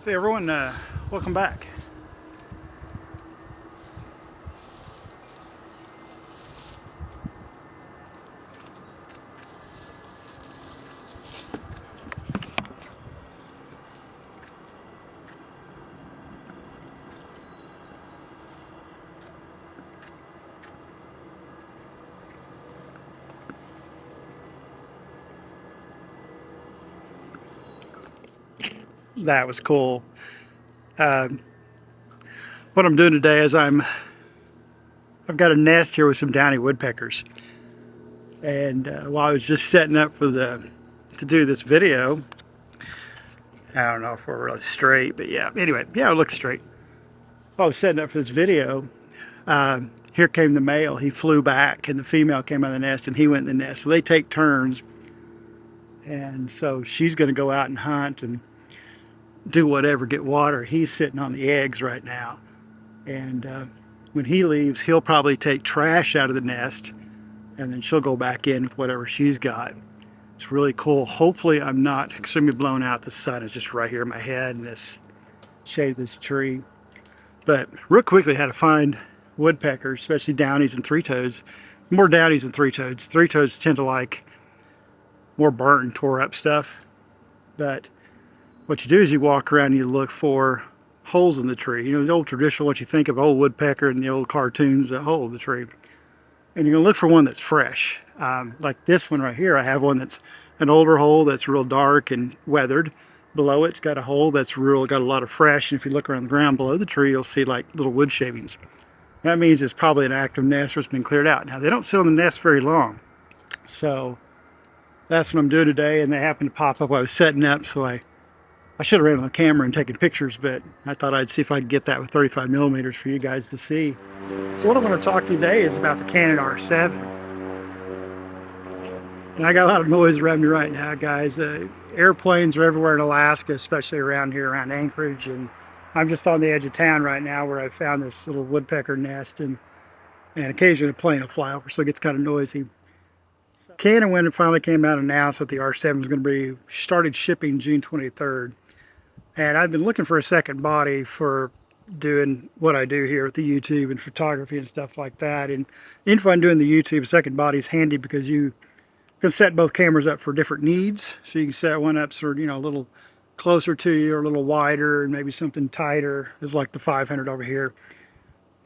Hey everyone, welcome back. That was cool. What I'm doing today is I've got a nest here with some downy woodpeckers, and while I was just setting up for to do this video, I don't know if we're really straight, but yeah. Anyway, yeah, it looks straight. While I was setting up for this video, here came the male. He flew back, and the female came out of the nest, and he went in the nest. So they take turns, and so she's going to go out and hunt and do whatever, get water. He's sitting on the eggs right now, and when he leaves, he'll probably take trash out of the nest, and then she'll go back in with whatever she's got. It's really cool. Hopefully I'm not extremely blown out. The sun is just right here in my head in this shade of this tree. But real quickly, how to find woodpeckers, especially downies and three-toads. More downies than three-toads. Three-toads tend to like more burnt and tore up stuff, but what you do is you walk around and you look for holes in the tree. You know, the old traditional, what you think of old woodpecker and the old cartoons, the hole in the tree. And you're gonna look for one that's fresh. Like this one right here, I have one that's an older hole that's real dark and weathered. Below it's got a hole that's got a lot of fresh. And if you look around the ground below the tree, you'll see like little wood shavings. That means it's probably an active nest or it's been cleared out. Now they don't sit on the nest very long. So that's what I'm doing today, and they happened to pop up while I was setting up, so I should have ran on the camera and taken pictures, but I thought I'd see if I could get that with 35 millimeters for you guys to see. So what I want to talk to you today is about the Canon R7. And I got a lot of noise around me right now, guys. Airplanes are everywhere in Alaska, especially around here, around Anchorage. And I'm just on the edge of town right now where I found this little woodpecker nest, and occasionally a plane will fly over, so it gets kind of noisy. Canon, when it finally came out, announced that the R7 was going to be started shipping June 23rd. And I've been looking for a second body for doing what I do here with the YouTube and photography and stuff like that. And even if I'm doing the YouTube, a second body is handy because you can set both cameras up for different needs. So you can set one up sort of, you know, a little closer to you or a little wider and maybe something tighter. It's like the 500 over here.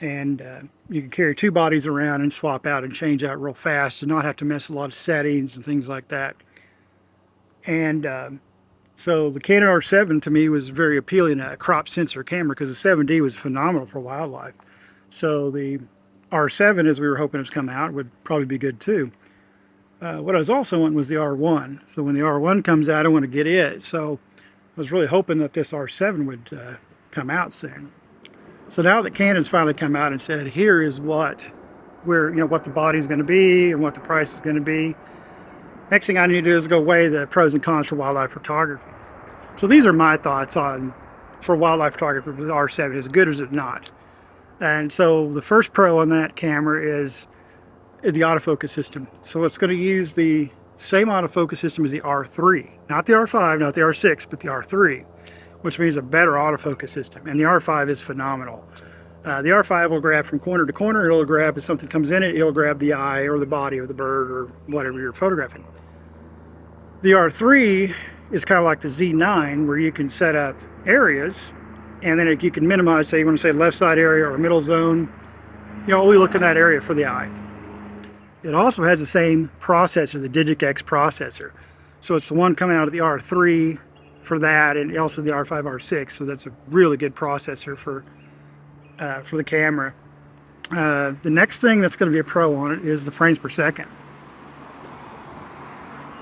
And you can carry two bodies around and swap out and change out real fast and not have to mess with a lot of settings and things like that. And so the Canon R7 to me was very appealing, a crop sensor camera, because the 7D was phenomenal for wildlife. So the R7, as we were hoping it was come out, would probably be good too. What I was also wanting was the R1. So when the R1 comes out, I want to get it. So I was really hoping that this R7 would come out soon. So now that Canon's finally come out and said, here is what the body's going to be and what the price is going to be. Next thing I need to do is go weigh the pros and cons for wildlife photography. So these are my thoughts for wildlife photography with the R7, is good or is it not? And so the first pro on that camera is the autofocus system. So it's going to use the same autofocus system as the R3, not the R5, not the R6, but the R3, which means a better autofocus system. And the R5 is phenomenal. The R5 will grab from corner to corner. It'll grab if something comes in it, it'll grab the eye or the body of the bird or whatever you're photographing. The R3 is kind of like the Z9, where you can set up areas, and then you can minimize, say you want to say left side area or middle zone. You know, only look in that area for the eye. It also has the same processor, the DigicX processor. So it's the one coming out of the R3 for that, and also the R5, R6. So that's a really good processor for the camera. The next thing that's going to be a pro on it is the frames per second.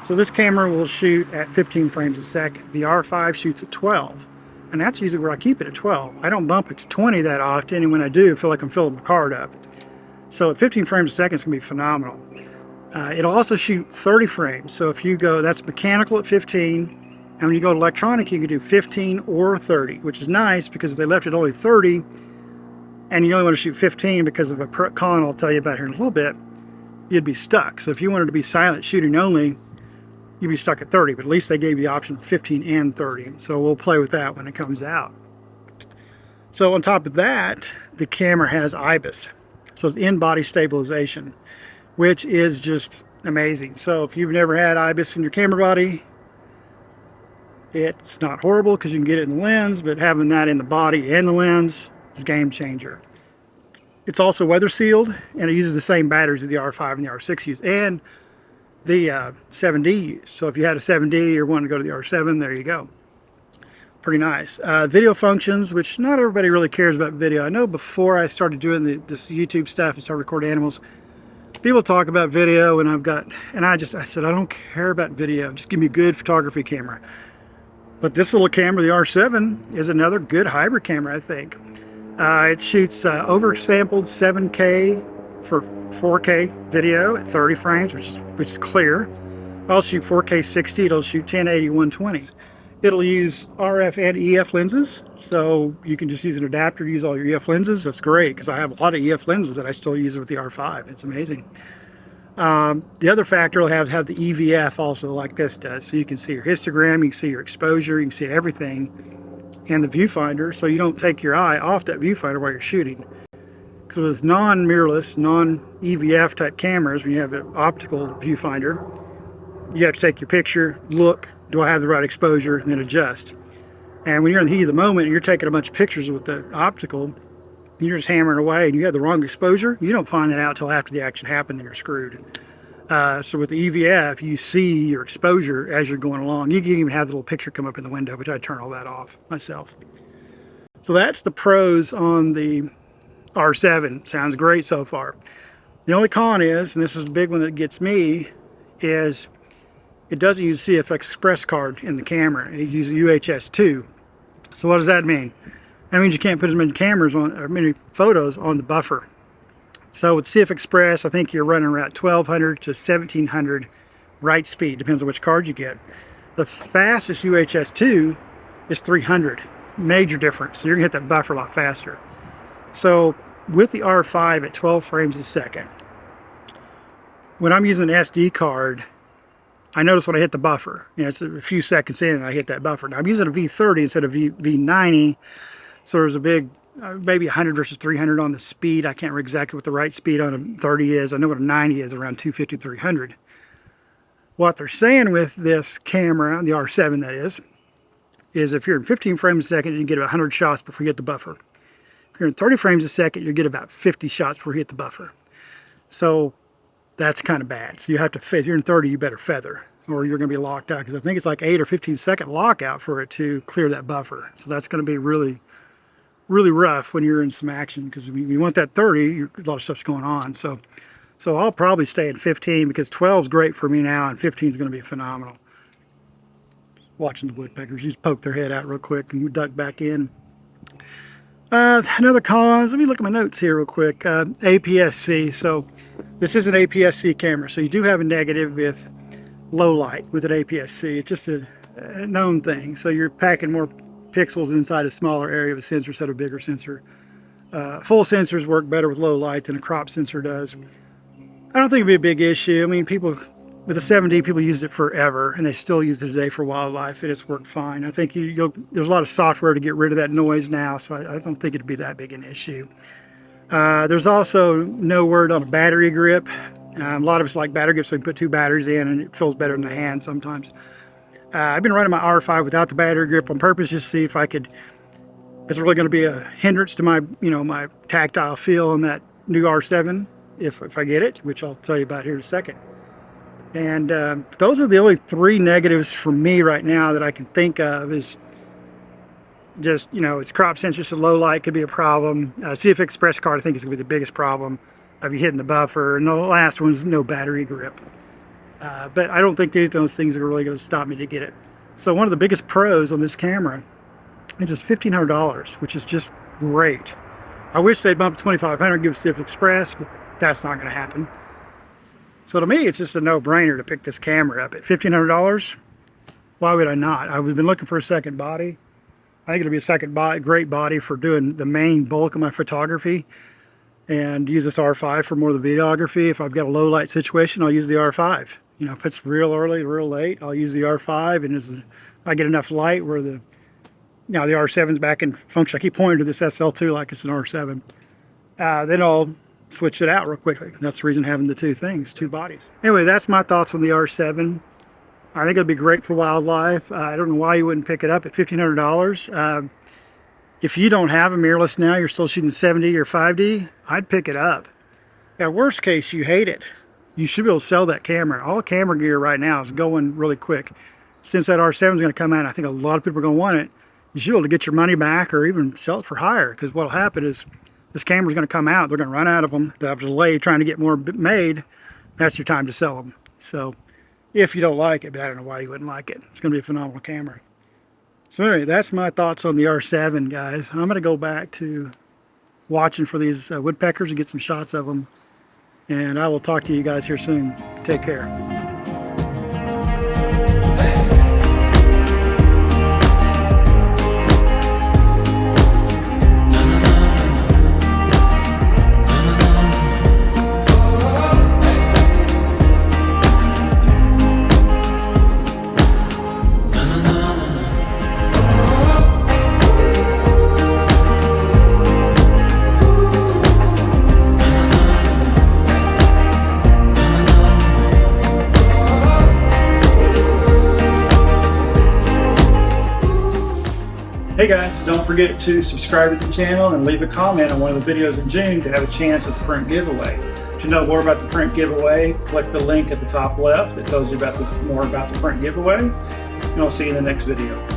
So this camera will shoot at 15 frames a second. The R5 shoots at 12, and that's usually where I keep it, at 12. I don't bump it to 20 that often, and when I do, I feel like I'm filling my card up. So at 15 frames a second, it's going to be phenomenal. It'll also shoot 30 frames. So if you go, that's mechanical at 15, and when you go to electronic, you can do 15 or 30, which is nice because if they left it only 30, and you only want to shoot 15 because of a con I'll tell you about here in a little bit, you'd be stuck. So if you wanted to be silent shooting only, you'd be stuck at 30, but at least they gave you the option 15 and 30. So we'll play with that when it comes out. So on top of that, the camera has IBIS. So it's in-body stabilization, which is just amazing. So if you've never had IBIS in your camera body, it's not horrible because you can get it in the lens, but having that in the body and the lens is a game changer. It's also weather sealed, and it uses the same batteries that the R5 and the R6 use, and the 7D use. So if you had a 7D or wanted to go to the R7, there you go. Pretty nice. Video functions, which not everybody really cares about video. I know before I started doing this YouTube stuff and started recording animals, people talk about video, and I said, I don't care about video. Just give me a good photography camera. But this little camera, the R7, is another good hybrid camera, I think. It shoots oversampled 7K for 4K video at 30 frames, which is clear. I'll shoot 4K 60. It'll shoot 1080 120. It'll use RF and EF lenses, so you can just use an adapter to use all your EF lenses. That's great, because I have a lot of EF lenses that I still use with the R5. It's amazing. The other factor will have the EVF also, like this does, so you can see your histogram, you can see your exposure, you can see everything in the viewfinder, so you don't take your eye off that viewfinder while you're shooting. Because with non-mirrorless, non-EVF type cameras, when you have an optical viewfinder, you have to take your picture, look, do I have the right exposure, and then adjust. And when you're in the heat of the moment and you're taking a bunch of pictures with the optical, and you're just hammering away and you have the wrong exposure, you don't find that out until after the action happened and you're screwed. So with the EVF, you see your exposure as you're going along. You can even have the little picture come up in the window, which I turn all that off myself. So that's the pros on the R7. Sounds great so far. The only con is, and this is the big one that gets me, is it doesn't use CF Express card in the camera. It uses UHS 2. So what does that mean? That means you can't put as many cameras on, or many photos on the buffer. So with CF Express, I think you're running around 1200 to 1700 write speed, depends on which card you get. The fastest UHS 2 is 300. Major difference. So you're gonna hit that buffer a lot faster. So with the R5 at 12 frames a second, when I'm using an SD card, I notice when I hit the buffer, it's a few seconds in and I hit that buffer. Now I'm using a V30 instead of V90, so there's a big, maybe 100 versus 300 on the speed. I can't remember exactly what the right speed on a 30 is. I know what a 90 is, around 250, 300. What they're saying with this camera, the R7 that is if you're in 15 frames a second, you get about 100 shots before you hit the buffer. If you're in 30 frames a second, you get about 50 shots before you hit the buffer. So that's kind of bad. So you have to, if you're in 30, you better feather, or you're going to be locked out, because I think it's like 8 or 15 second lockout for it to clear that buffer. So that's going to be really, really rough when you're in some action, because if you want that 30, a lot of stuff's going on. So I'll probably stay at 15, because 12 is great for me now, and 15 is going to be phenomenal. Watching the woodpeckers, you just poke their head out real quick and duck back in. Another cause, let me look at my notes here real quick. APS-C. So this is an APS-C camera, so you do have a negative with low light with an APS-C. It's just a known thing. So you're packing more pixels inside a smaller area of a sensor instead of a bigger sensor. Full sensors work better with low light than a crop sensor does. I don't think it'd be a big issue. I mean, people with a 7D, people used it forever, and they still use it today for wildlife, and it's worked fine. I think there's a lot of software to get rid of that noise now, so I don't think it'd be that big an issue. There's also no word on a battery grip. A lot of us like battery grips, so we put 2 batteries in, and it feels better in the hand sometimes. I've been running my R5 without the battery grip on purpose, just to see if it's really going to be a hindrance to my, my tactile feel on that new R7, if I get it, which I'll tell you about here in a second. And those are the only 3 negatives for me right now that I can think of. Is just, it's crop sensors, so low light could be a problem. CF Express card, I think, is going to be the biggest problem of you hitting the buffer. And the last one is no battery grip. But I don't think any of those things are really going to stop me to get it. So one of the biggest pros on this camera is it's $1,500, which is just great. I wish they'd bump to $2,500, give CF Express, but that's not going to happen. So to me, it's just a no-brainer to pick this camera up. At $1,500, why would I not? I've been looking for a second body. I think it'll be a second body, great body for doing the main bulk of my photography, and use this R5 for more of the videography. If I've got a low light situation, I'll use the R5. You know, if it's real early, real late, I'll use the R5, and as I get enough light where the now the R7's back in function. I keep pointing to this SL2 like it's an R7. Then I'll switch it out real quickly. That's the reason having the two things, two bodies. Anyway, that's my thoughts on the R7. I think it'd be great for wildlife. I don't know why you wouldn't pick it up at $1,500. If you don't have a mirrorless now, you're still shooting 7D or 5D, I'd pick it up. At worst case, you hate it. You should be able to sell that camera. All the camera gear right now is going really quick. Since that R7 is going to come out, I think a lot of people are going to want it. You should be able to get your money back or even sell it for higher, because what will happen is this camera is going to come out. They're going to run out of them. They'll have a delay trying to get more made. That's your time to sell them. So if you don't like it, but I don't know why you wouldn't like it. It's going to be a phenomenal camera. So anyway, that's my thoughts on the R7, guys. I'm going to go back to watching for these woodpeckers and get some shots of them. And I will talk to you guys here soon. Take care. Hey guys, don't forget to subscribe to the channel and leave a comment on one of the videos in June to have a chance at the print giveaway. To know more about the print giveaway, click the link at the top left that tells you about more about the print giveaway, and I'll see you in the next video.